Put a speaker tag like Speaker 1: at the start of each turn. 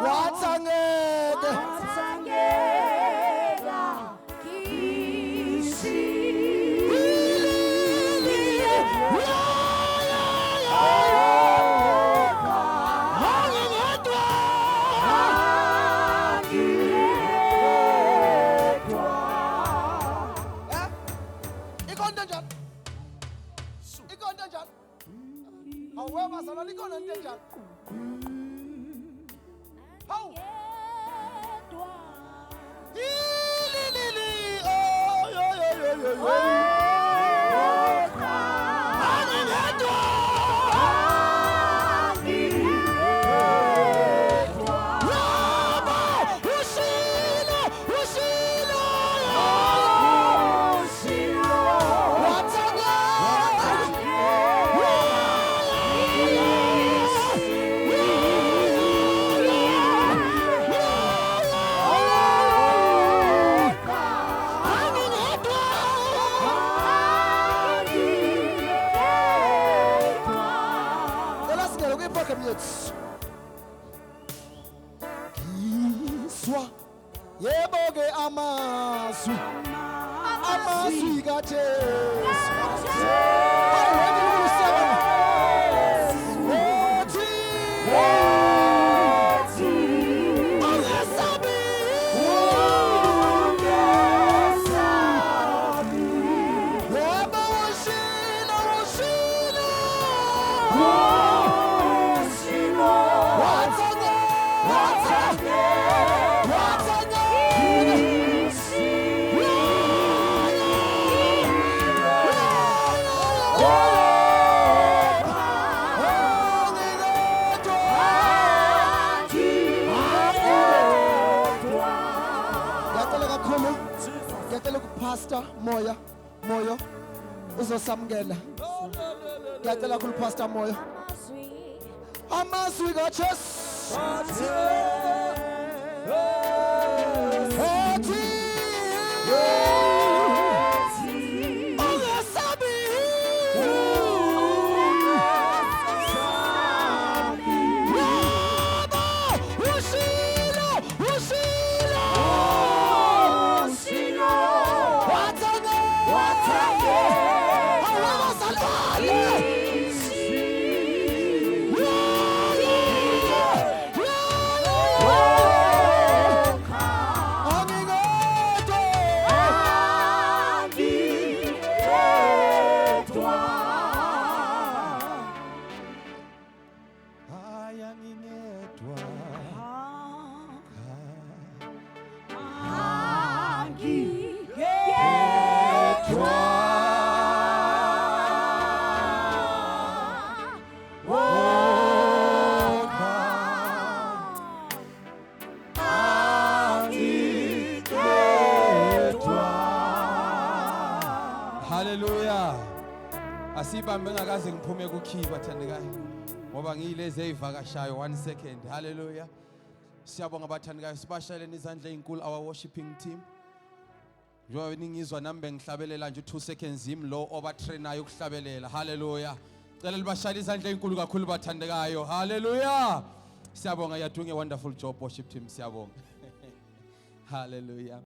Speaker 1: watsangeke However, so not going to danger. How? Kiswa yeboge amasu kaJesu Pastor Moyo uzosamukela ngiyacela kulo Pastor Moyo amazwi kaJesu
Speaker 2: Hallelujah. Asibambe ngakaze ngiphume kukhiyi bathandekayo ngoba ngiyilezi eyivakashayo 1 second. Hallelujah. Siyabonga bathandekayo sibashaleni izandla ezinkulu our worshiping team. Njengoba ningizwa nami bengihlabelela nje 2 seconds yimi lo obatrainayo ukuhlabelela. Hallelujah. Cela libashale izandla ezinkulu kakhulu bathandekayo. Hallelujah. Siyabonga, you're doing a wonderful job worship team. Siyabonga. Hallelujah.